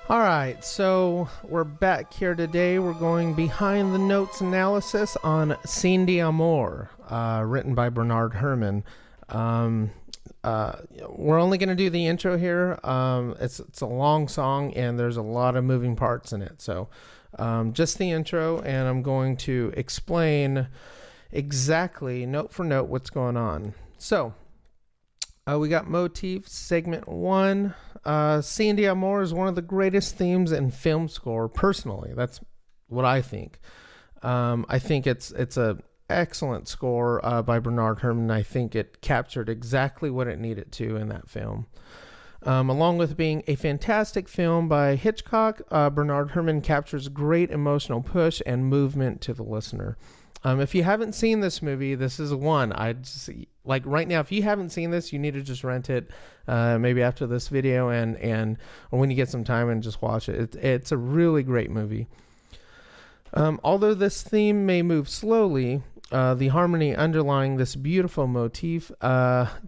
All right, so we're back here today. We're going behind the notes analysis on Sin de Amor, written by Bernard Herrmann. We're only going to do the intro here. It's a long song, and there's a lot of moving parts in it. So just the intro, and I'm going to explain exactly, note for note, what's going on. So we got Motif Segment One. Sin de Amor is one of the greatest themes in film score, personally. That's what I think. I think it's a excellent score by Bernard Herrmann. I think it captured exactly what it needed to in that film. Along with being a fantastic film by Hitchcock, Bernard Herrmann captures great emotional push and movement to the listener. If you haven't seen this movie, this is one. Like right now, if you haven't seen this, you need to just rent it, maybe after this video or when you get some time and just watch it. It's a really great movie. Although this theme may move slowly, the harmony underlying this beautiful motif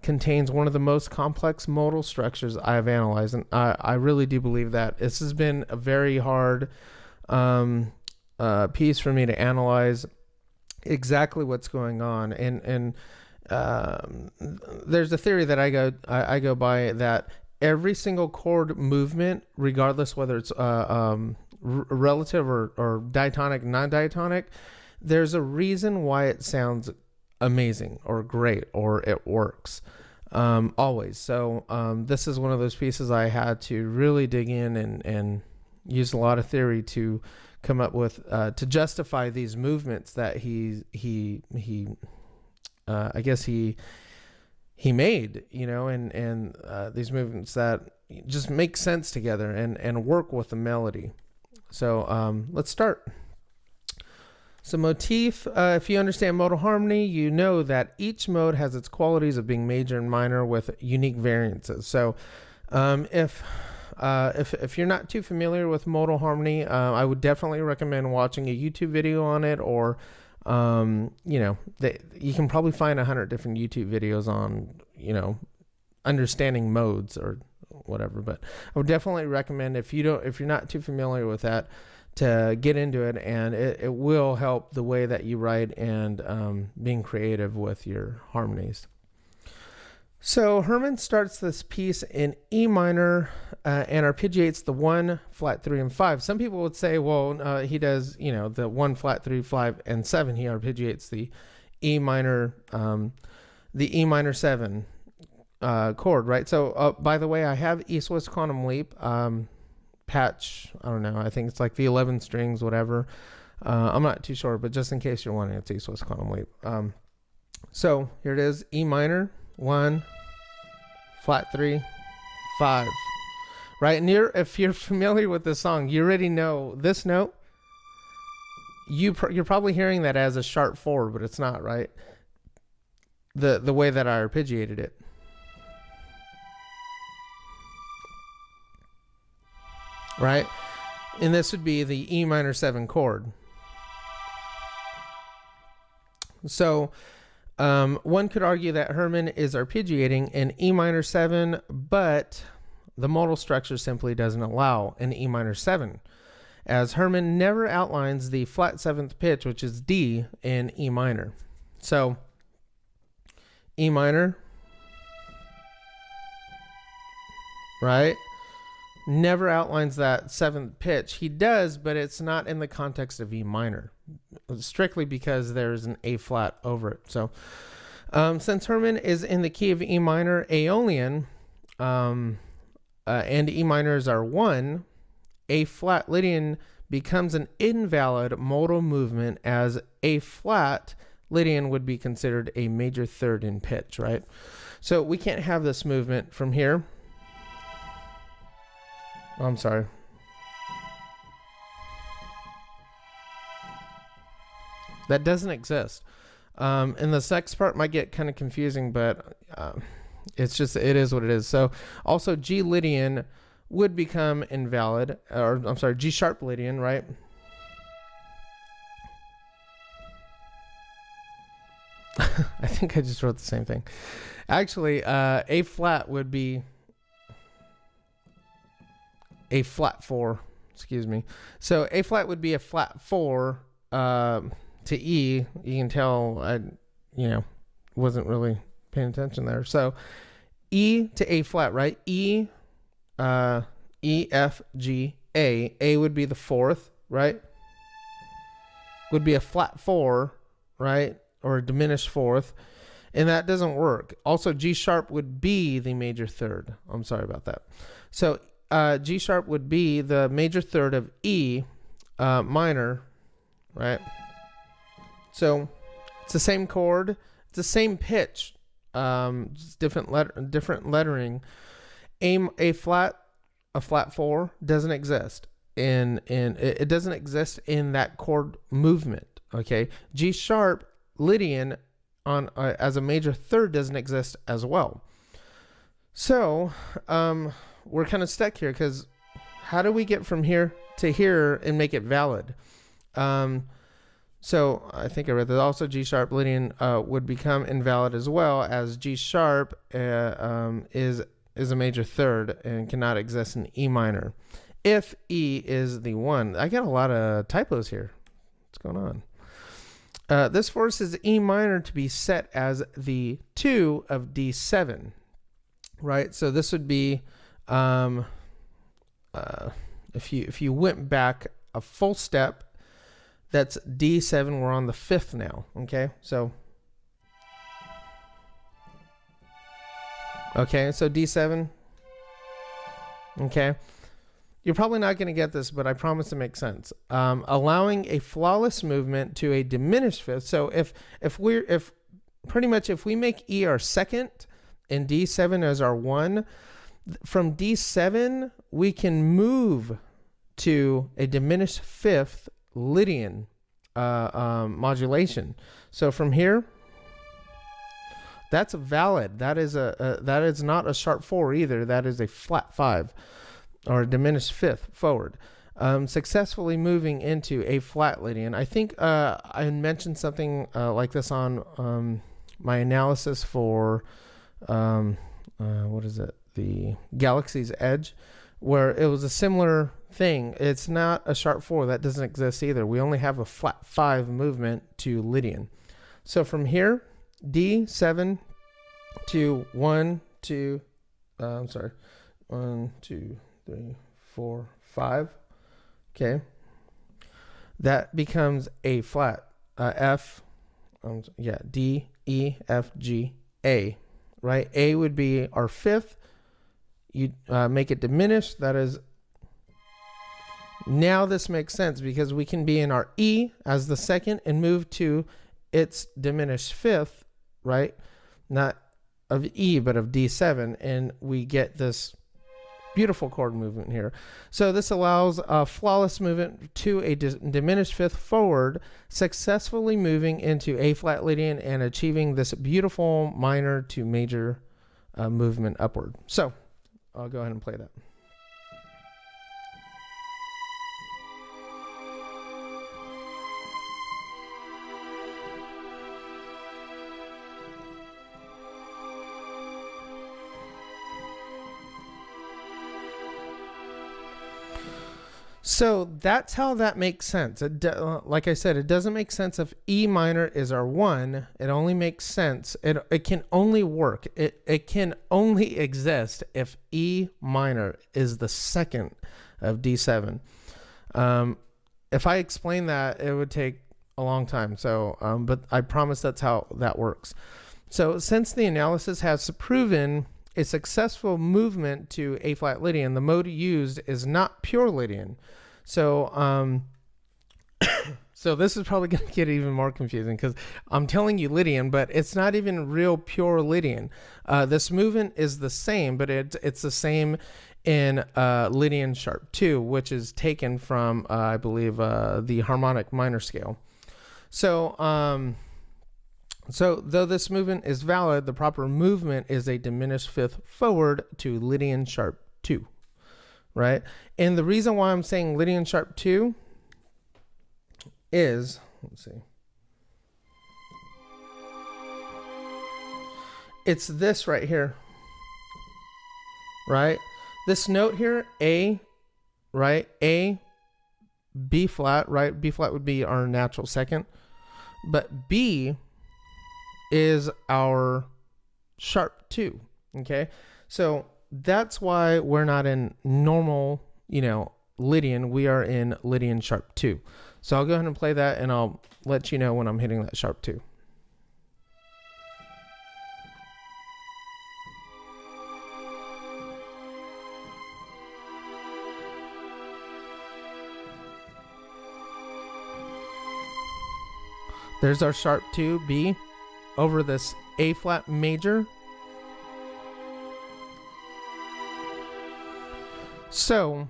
contains one of the most complex modal structures I have analyzed, and I really do believe that. This has been a very hard piece for me to analyze exactly what's going on, and there's a theory that I go by that every single chord movement, regardless whether it's relative or diatonic, non-diatonic, there's a reason why it sounds amazing or great or it works always. So this is one of those pieces I had to really dig in and use a lot of theory to come up with to justify these movements that he made, and these movements that just make sense together and work with the melody. So let's start. So Motif, if you understand modal harmony, you know that each mode has its qualities of being major and minor with unique variances. So if you're not too familiar with modal harmony, I would definitely recommend watching a YouTube video on it, or you can probably find 100 different YouTube videos on understanding modes or whatever. But I would definitely recommend, if you're not too familiar with that, to get into it, and it will help the way that you write and being creative with your harmonies. So Herrmann starts this piece in E minor and arpeggiates the 1, flat 3, and 5. Some people would say, well, he does, the 1, flat 3, 5, and 7. He arpeggiates the E minor 7 chord, right? So by the way, I have East-West Quantum Leap patch. I don't know. I think it's like the 11 strings, whatever. I'm not too sure, but just in case you're wondering, it's East-West Quantum Leap. So here it is, E minor, 1, flat 3, 5, right? And if you're familiar with this song, you already know this note. You're probably hearing that as a sharp 4, but it's not, right? The way that I arpeggiated it. Right? And this would be the E minor 7 chord. So one could argue that Herrmann is arpeggiating an E minor 7, but the modal structure simply doesn't allow an E minor 7, as Herrmann never outlines the flat 7th pitch, which is D, in E minor. So E minor, right? Never outlines that 7th pitch. He does, but it's not in the context of E minor, strictly because there's an A flat over it. So since Herrmann is in the key of E minor Aeolian, and E minors are 1, A flat Lydian becomes an invalid modal movement, as A flat Lydian would be considered a major 3rd in pitch, right? So we can't have this movement from here. Oh, I'm sorry. That doesn't exist. And the next part might get kind of confusing, but it is what it is. So also G Lydian would become invalid, or I'm sorry, G sharp Lydian, right? I think I just wrote the same thing. Actually, A flat would be a flat 4, excuse me. So A flat would be a flat 4 to E. You can tell I, wasn't really paying attention there. So E to A flat, right? E, F, G, A. A would be the 4th, right? Would be a flat 4, right? Or a diminished 4th. And that doesn't work. Also, G sharp would be the major 3rd. I'm sorry about that. So G sharp would be the major 3rd of E minor, right? So it's the same chord. It's the same pitch. Just different lettering. A flat 4 doesn't exist it doesn't exist in that chord movement. Okay, G sharp Lydian on as a major 3rd doesn't exist as well. So we're kind of stuck here because how do we get from here to here and make it valid? So I think I read that also G sharp Lydian would become invalid as well, as G sharp is a major 3rd and cannot exist in E minor if E is the 1. I got a lot of typos here. What's going on? This forces E minor to be set as the 2 of D7, right? So this would be if you went back a full step, that's D7. We're on the 5th now. Okay, so D7. Okay, you're probably not going to get this, but I promise it makes sense. Allowing a flawless movement to a diminished 5th. So if we make E our 2nd and D7 as our 1, from D7 we can move to a diminished 5th Lydian modulation. So from here, that's valid. That is not a sharp 4 either. That is a flat 5 or a diminished 5th forward. Successfully moving into a flat Lydian. I think I mentioned something like this on my analysis for what is it? The Galaxy's Edge, where it was a similar thing. It's not a sharp 4. That doesn't exist either. We only have a flat 5 movement to Lydian. So from here, D7 to 1, 2, 1, 2, 3, 4, 5. Okay. That becomes a flat F, D, E, F, G, A, right? A would be our 5th. You make it diminished. That is, now this makes sense because we can be in our E as the 2nd and move to its diminished 5th, right? Not of E, but of D7. And we get this beautiful chord movement here. So this allows a flawless movement to a diminished 5th forward, successfully moving into A flat Lydian and achieving this beautiful minor to major movement upward. So I'll go ahead and play that. So that's how that makes sense. Like I said, it doesn't make sense if E minor is our 1. It only makes sense. It can only work. It can only exist if E minor is the 2nd of D7. If I explain that, it would take a long time. So, but I promise that's how that works. So since the analysis has proven a successful movement to A flat Lydian, the mode used is not pure Lydian. So, so this is probably going to get even more confusing because I'm telling you Lydian, but it's not even real pure Lydian. This movement is the same, but it's the same in Lydian sharp 2, which is taken from, I believe, the harmonic minor scale. So, so though this movement is valid, the proper movement is a diminished 5th forward to Lydian sharp 2, right? And the reason why I'm saying Lydian sharp 2 is, let's see, it's this right here, right? This note here, A, right? A, B flat, right? B flat would be our natural second, but B is our sharp 2, okay? So that's why we're not in normal, Lydian. We are in Lydian sharp 2. So I'll go ahead and play that, and I'll let you know when I'm hitting that sharp 2. There's our sharp 2, B, over this A flat major. So,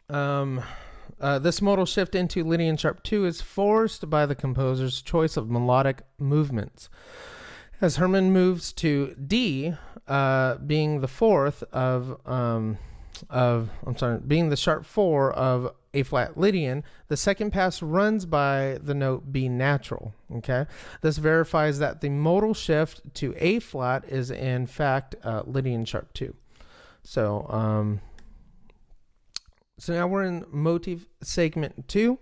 this modal shift into Lydian sharp 2 is forced by the composer's choice of melodic movements. As Herrmann moves to D, being the fourth being the sharp 4 of A flat Lydian, the second pass runs by the note B natural. Okay, this verifies that the modal shift to A flat is in fact Lydian sharp 2. So now we're in motif segment 2.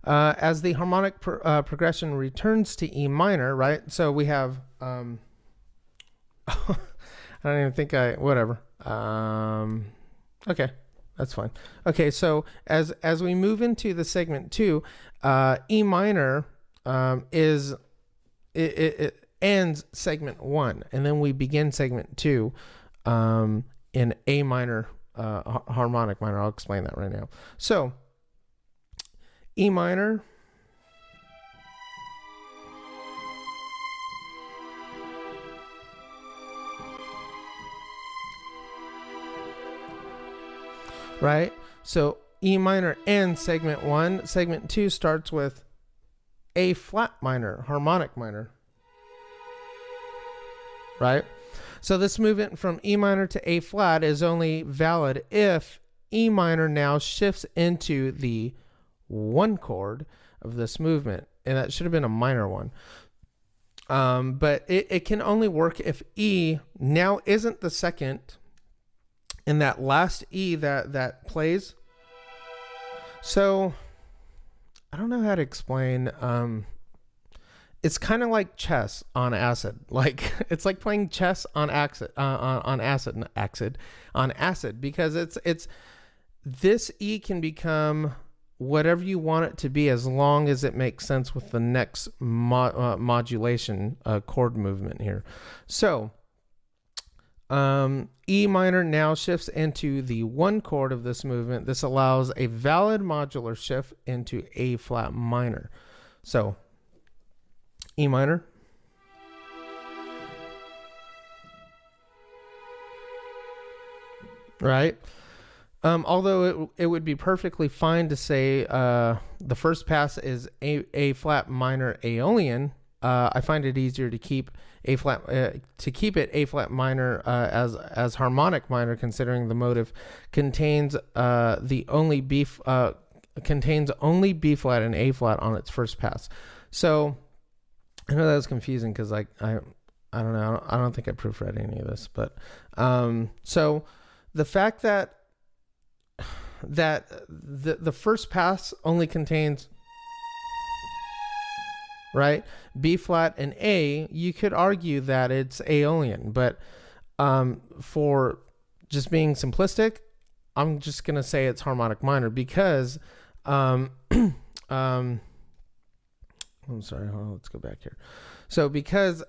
As the harmonic progression returns to E minor, right? So we have I don't even think whatever. Okay, that's fine. Okay, so as we move into the segment 2, E minor it ends segment 1, and then we begin segment 2 in A minor harmonic minor. I'll explain that right now. So E minor, right? So E minor ends segment 1. Segment 2 starts with A flat minor, harmonic minor, right? So this movement from E minor to A flat is only valid if E minor now shifts into the 1 chord of this movement, and that should have been a minor one. But it can only work if E now isn't the second, and that last E that plays. So I don't know how to explain. It's kind of like chess on acid. Like it's like playing chess on acid, on acid, because it's this E can become whatever you want it to be as long as it makes sense with the next modulation chord movement here. So E minor now shifts into the 1 chord of this movement. This allows a valid modular shift into A flat minor. So E minor, right? Although it would be perfectly fine to say the first pass is A flat minor Aeolian, I find it easier to keep A flat it A flat minor as harmonic minor, considering the motive contains only B flat and A flat on its first pass. So I know that was confusing because I don't know, I don't think I proofread any of this, but so the fact that the first pass only contains, right, B flat and A, you could argue that it's Aeolian, but for just being simplistic, I'm just gonna say it's harmonic minor because I'm sorry, hold on, let's go back here. So because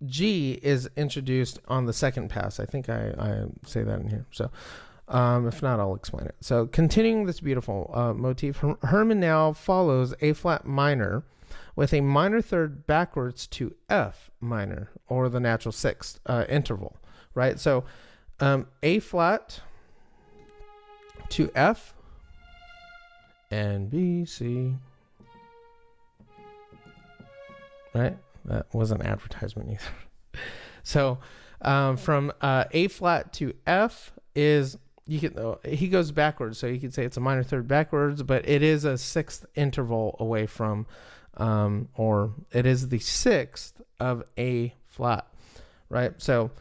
G is introduced on the second pass, I think I say that in here. So if not, I'll explain it. So continuing this beautiful motif, Herrmann now follows A flat minor with a minor third backwards to F minor, or the natural sixth interval, right? So A flat to F and B, C, right? That wasn't an advertisement either. So from A flat to F is, he goes backwards, so you could say it's a minor third backwards, but it is a sixth interval away from, or it is the sixth of A flat, right? So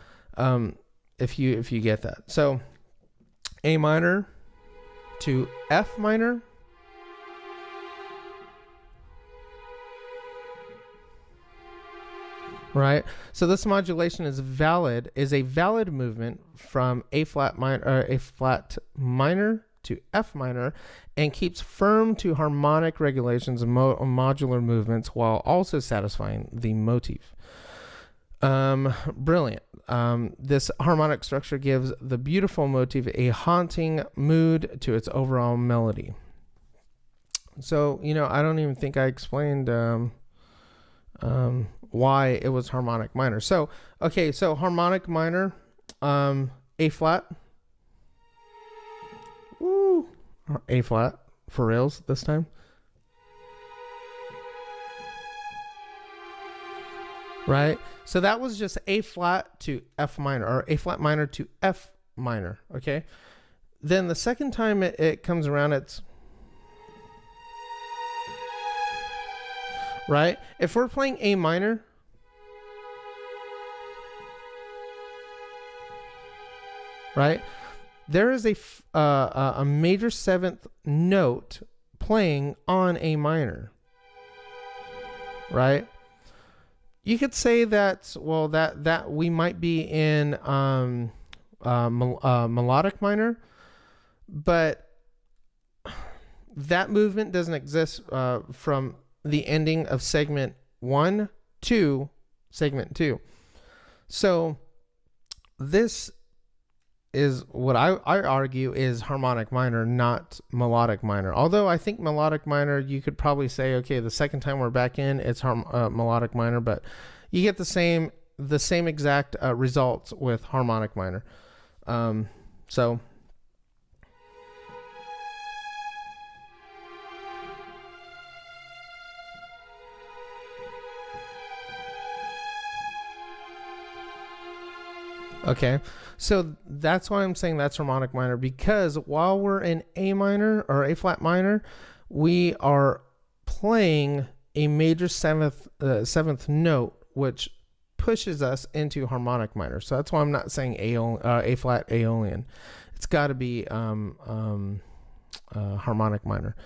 if you get that, so A minor to F minor. Right, so this modulation is a valid movement from A flat minor to F minor, and keeps firm to harmonic regulations and modular movements while also satisfying the motif. Brilliant. This harmonic structure gives the beautiful motif a haunting mood to its overall melody. So, I don't even think I explained why it was harmonic minor. So, okay, so harmonic minor, A flat. Woo. A flat for reals this time. Right? So that was just A flat to F minor, or A flat minor to F minor, okay? Then the second time it comes around, it's right? If we're playing A minor, right? There is a major seventh note playing on A minor, right? You could say that, well, that we might be in melodic minor, but that movement doesn't exist from the ending of segment 1 to segment 2. So this is what I argue is harmonic minor, not melodic minor. Although I think melodic minor, you could probably say, okay, the second time we're back in, it's melodic minor, but you get the same exact results with harmonic minor. So okay, so that's why I'm saying that's harmonic minor, because while we're in A minor or A flat minor, we are playing a major seventh note, which pushes us into harmonic minor. So that's why I'm not saying A flat Aeolian. It's got to be harmonic minor.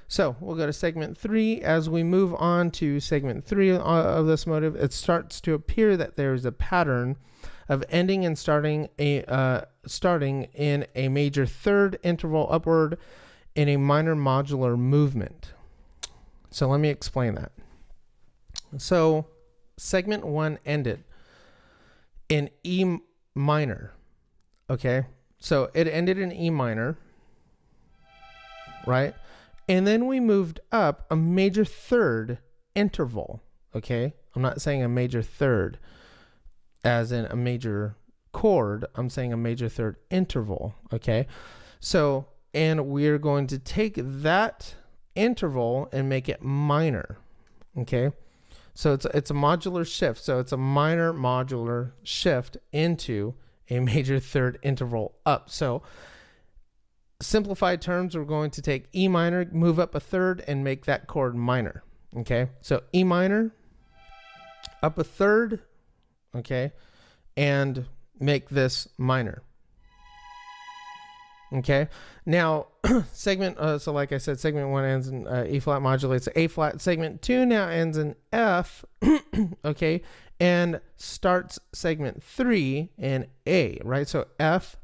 So we'll go to segment 3. As we move on to segment 3 of this motive, it starts to appear that there is a pattern of ending and starting in a major third interval upward in a minor modular movement. So let me explain that. So segment 1 ended in E minor. Okay, so it ended in E minor, right? And then we moved up a major third interval. Okay, I'm not saying a major third as in a major chord. I'm saying a major third interval. Okay, so, and we're going to take that interval and make it minor. Okay, so it's a modular shift. So it's a minor modular shift into a major third interval up. So simplified terms, we're going to take E minor, move up a third, and make that chord minor. Okay, so E minor, up a third, okay, and make this minor. Okay, now segment, so like I said, segment 1 ends in E flat modulates to A flat. Segment 2 now ends in F, okay, and starts segment 3 in A, right? So F,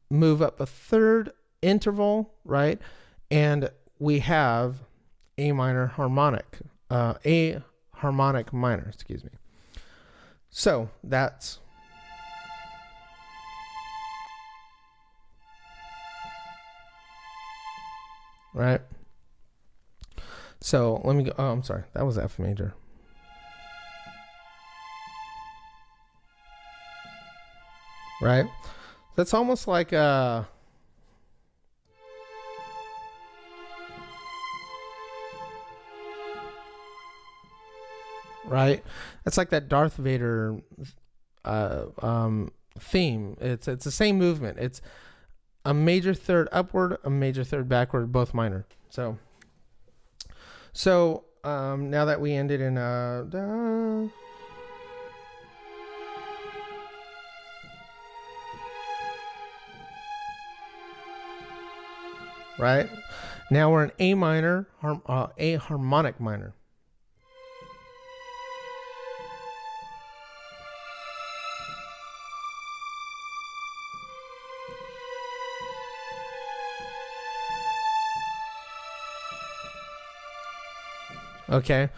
move up a third interval, right? And we have A minor harmonic, A harmonic minor, excuse me. So that's right. So let me go. Oh, I'm sorry. That was F major. Right. That's almost like a right. That's like that Darth Vader theme. It's the same movement. It's a major third upward, a major third backward, both minor. So now that we ended in da, right? Now we're in A minor, A harmonic minor. Okay,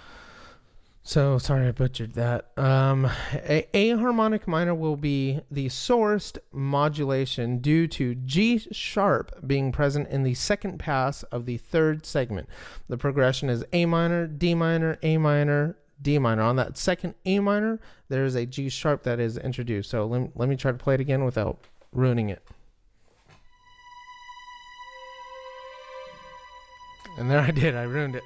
so sorry I butchered that. A harmonic minor will be the sourced modulation due to G sharp being present in the second pass of the third segment. The progression is A minor, D minor, A minor, D minor. On that second A minor, there is a G sharp that is introduced. So let me try to play it again without ruining it. And there I did, I ruined it.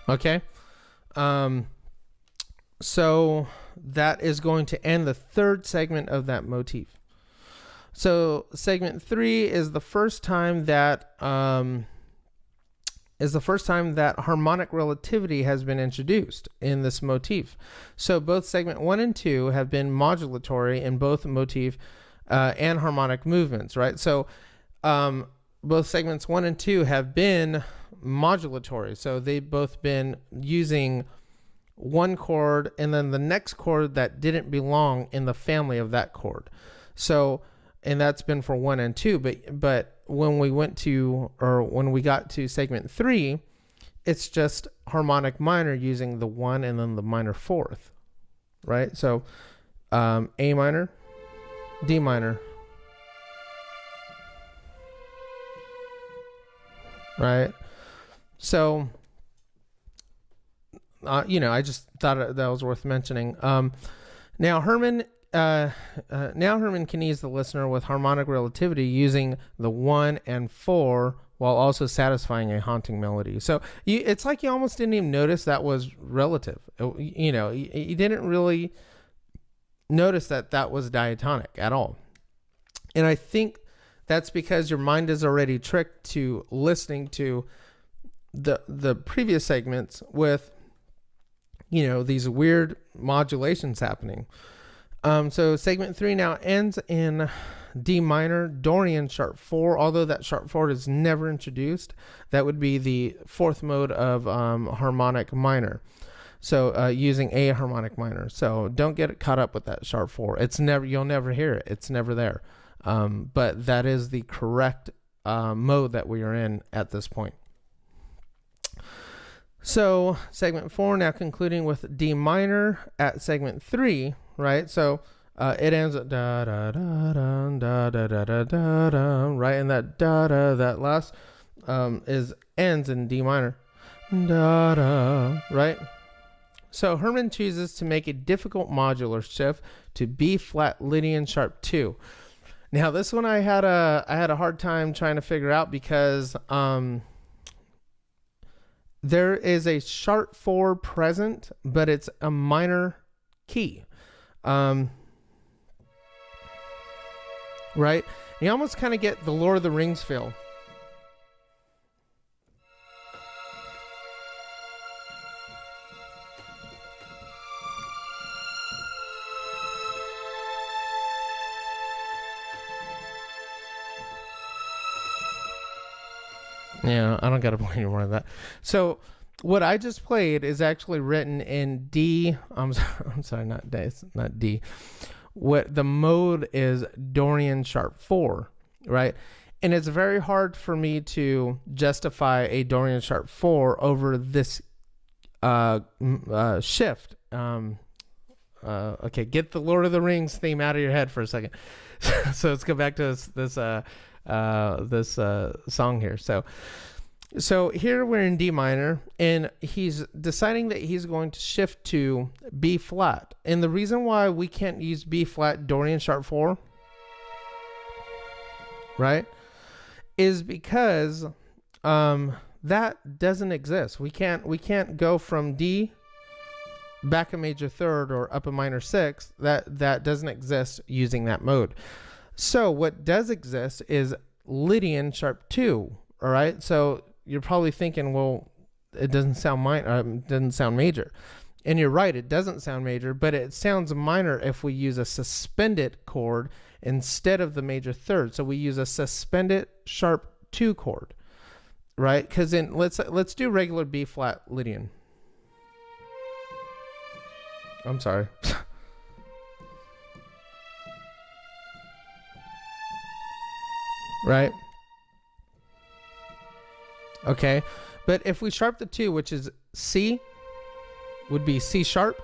Okay, so that is going to end the third segment of that motif. So segment 3 is the first time that harmonic relativity has been introduced in this motif. So both segment 1 and 2 have been modulatory in both motif and harmonic movements, right? So both segments 1 and 2 have been modulatory, so they've both been using one chord and then the next chord that didn't belong in the family of that chord. So, and that's been for 1 and 2, but when we got to segment 3, it's just harmonic minor using the 1 and then the minor fourth, right? So A minor, D minor, right? So, I just thought that was worth mentioning. Now Herrmann can ease the listener with harmonic relativity using the 1 and 4 while also satisfying a haunting melody. So it's like you almost didn't even notice that was relative. You didn't really notice that was diatonic at all. And I think that's because your mind is already tricked to listening to the previous segments with these weird modulations happening. So segment 3 now ends in D minor, Dorian sharp 4, although that sharp 4 is never introduced. That would be the fourth mode of harmonic minor. So using A harmonic minor. So don't get caught up with that sharp 4. You'll never hear it. It's never there. But that is the correct mode that we are in at this point. So segment 4 now concluding with D minor at segment 3, right? So it ends at da da da da da da da da da da, right? And that da da, that last ends in D minor, da da, right? So Herrmann chooses to make a difficult modular shift to B flat Lydian sharp 2. Now this one I had a hard time trying to figure out because there is a sharp 4 present, but it's a minor key. Right? You almost kind of get the Lord of the Rings feel. Yeah, I don't got to play any more of that. So what I just played is actually written in D. I'm sorry, not D. It's not D. What the mode is Dorian sharp 4, right? And it's very hard for me to justify a Dorian sharp 4 over this shift. Okay, get the Lord of the Rings theme out of your head for a second. So let's go back to this song here. So here we're in D minor, and he's deciding that he's going to shift to B flat. And the reason why we can't use B flat Dorian sharp 4, right, is because that doesn't exist. We can't go from D back a major third or up a minor sixth. That doesn't exist using that mode. So what does exist is Lydian sharp 2. All right. So you're probably thinking, well, it doesn't sound doesn't sound major. And you're right, it doesn't sound major, but it sounds minor if we use a suspended chord instead of the major third. So we use a suspended sharp 2 chord, right? Because in let's do regular B flat Lydian. I'm sorry. Right? Okay, but if we sharp the 2, which is C, would be C sharp.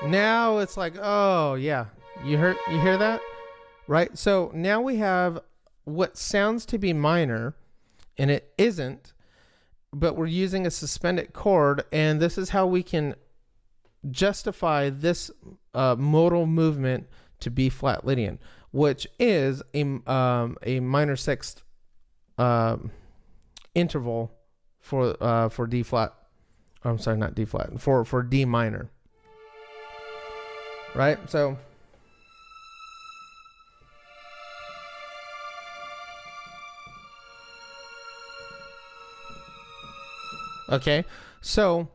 Now it's like, oh yeah, you hear that, right? So now we have what sounds to be minor, and it isn't, but we're using a suspended chord, and this is how we can justify this modal movement to B flat Lydian, which is a minor sixth interval for D flat. I'm sorry, not D flat, for D minor. Right? So okay. So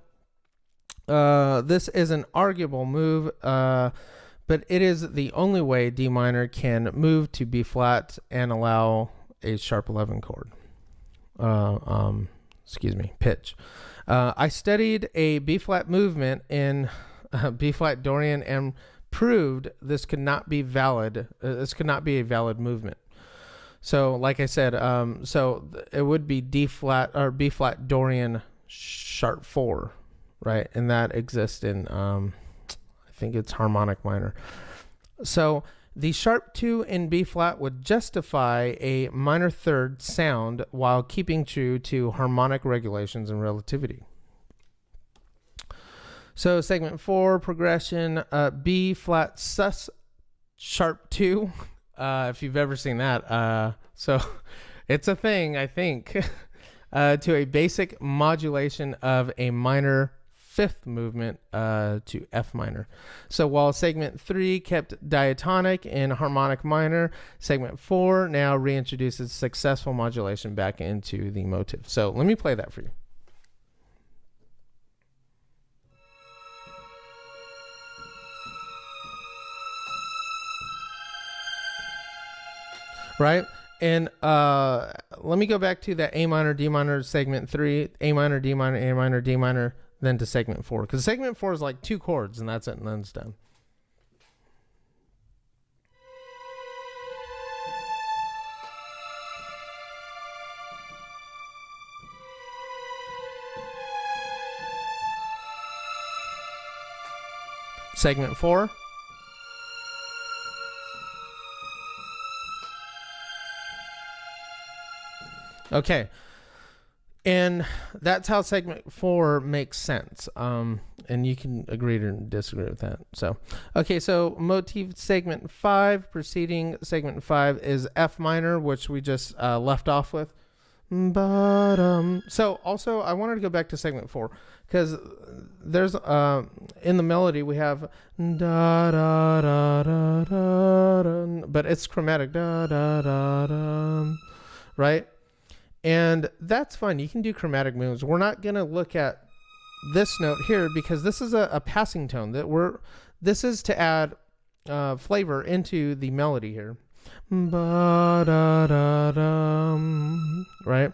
this is an arguable move, but it is the only way D minor can move to B flat and allow a sharp 11 chord. Pitch. I studied a B flat movement in B flat Dorian and proved this could not be valid. This could not be a valid movement. So, like I said, so it would be D flat or B flat Dorian sharp 4, right? And that exists in I think it's harmonic minor. So the sharp 2 in B flat would justify a minor third sound while keeping true to harmonic regulations and relativity. So segment 4, progression, B flat sus sharp 2. If you've ever seen that. So it's a thing, I think, to a basic modulation of a minor 5th movement to F minor. So while segment 3 kept diatonic in harmonic minor, segment 4 now reintroduces successful modulation back into the motive. So let me play that for you. Right? And let me go back to that A minor, D minor, segment 3, A minor, D minor, A minor, D minor, then to segment 4. Because segment 4 is like 2 chords, and that's it, and then it's done. Segment 4. Okay, and that's how segment 4 makes sense, and you can agree or disagree with that. So, okay, so motif segment 5, preceding segment 5 is F minor, which we just left off with. So also, I wanted to go back to segment 4, because there's, in the melody, we have da da da da da, da but it's chromatic, da da da da, right? And that's fine. You can do chromatic moves. We're not going to look at this note here because this is a passing tone. This is to add flavor into the melody here. Right?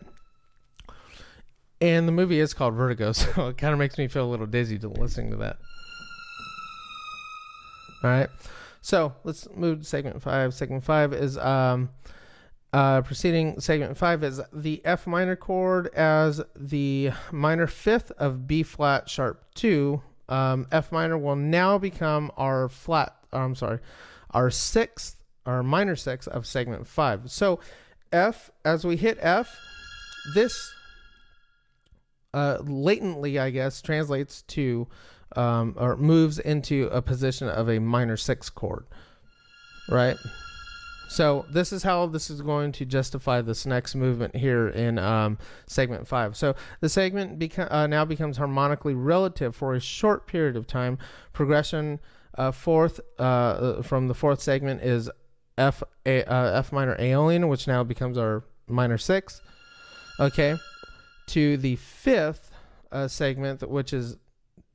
And the movie is called Vertigo, so it kind of makes me feel a little dizzy to listening to that. All right. So let's move to segment 5. Segment 5 is... preceding segment 5 is the F minor chord as the minor 5th of B flat sharp 2. F minor will now become our minor 6th of segment 5. So F, as we hit F, this latently, I guess, translates to or moves into a position of a minor 6 chord, right? So this is how this is going to justify this next movement here in segment 5. So the segment now becomes harmonically relative for a short period of time. Progression from the 4th segment is F minor Aeolian, which now becomes our minor 6. Okay, to the 5th segment, which is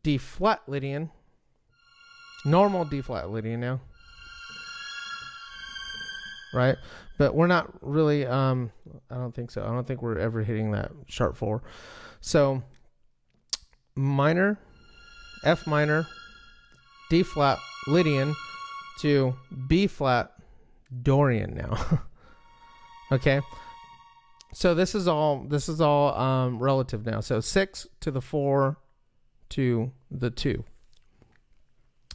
D flat Lydian, normal D flat Lydian now, right? But we're not really, I don't think so. I don't think we're ever hitting that sharp 4. So minor, F minor, D flat Lydian to B flat Dorian now. Okay. So this is all relative now. So 6 to the 4 to the 2.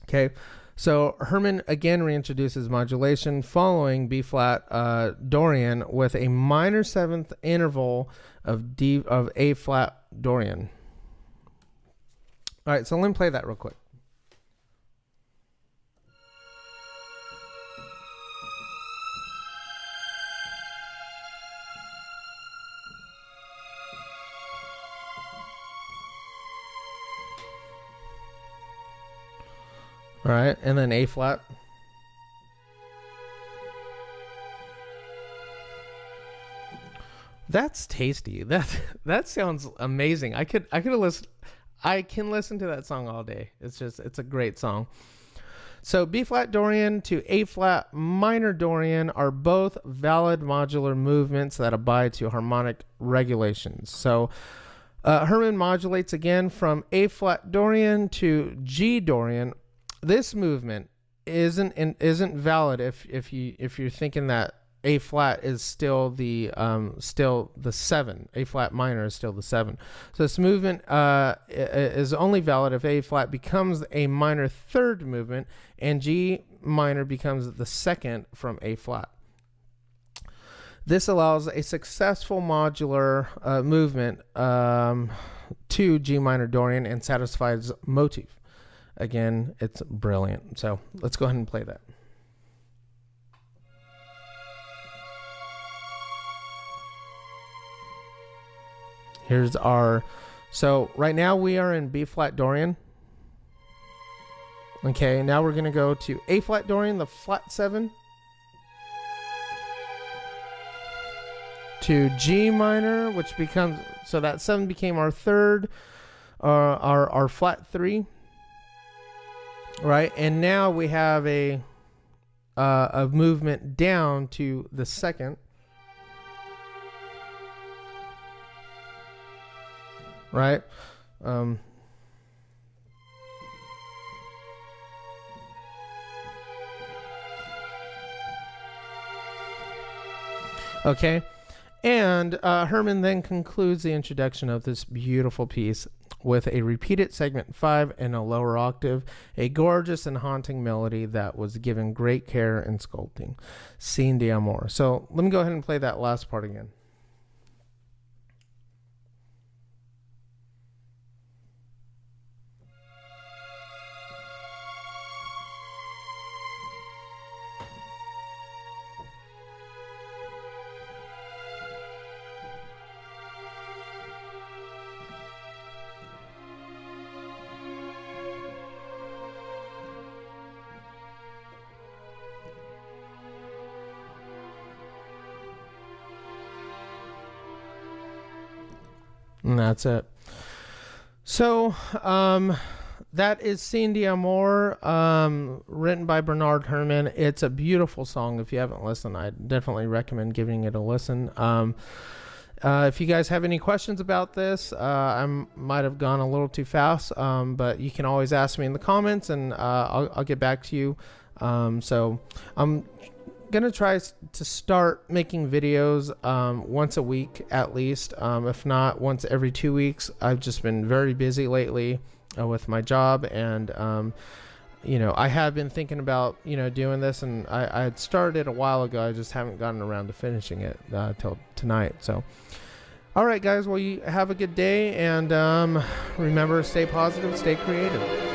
Okay. So Herrmann again reintroduces modulation following B flat Dorian with a minor 7th interval of A flat Dorian. All right, so let me play that real quick. All right, and then A flat. That's tasty. That sounds amazing. I can listen to that song all day. It's a great song. So B flat Dorian to A flat minor Dorian are both valid modular movements that abide to harmonic regulations. So Herrmann modulates again from A flat Dorian to G Dorian. This movement isn't valid if you're thinking that A flat is still the 7. A flat minor is still the 7. So this movement is only valid if A flat becomes a minor 3rd movement and G minor becomes the 2nd from A flat. This allows a successful modular movement to G minor Dorian and satisfies motif. Again, it's brilliant. So let's go ahead and play that. Here's our, so right now we are in B flat Dorian. Okay, now we're going to go to A flat Dorian, the flat 7, to G minor, which becomes, so that 7 became our 3rd, our flat 3. Right, and now we have a movement down to the 2nd. Right. Okay, and Herrmann then concludes the introduction of this beautiful piece with a repeated segment 5 in a lower octave, a gorgeous and haunting melody that was given great care in sculpting. Sin de amor. So let me go ahead and play that last part again. And that's it. So that is Sin de Amor, written by Bernard Herrmann. It's a beautiful song. If you haven't listened, I definitely recommend giving it a listen. If you guys have any questions about this, I might have gone a little too fast, but you can always ask me in the comments, and I'll get back to you. So I'm gonna try to start making videos once a week at least, if not once every 2 weeks. I've just been very busy lately with my job, and I have been thinking about doing this, and I had started a while ago. I just haven't gotten around to finishing it till tonight. So all right guys, well, you have a good day, and remember, stay positive, stay creative.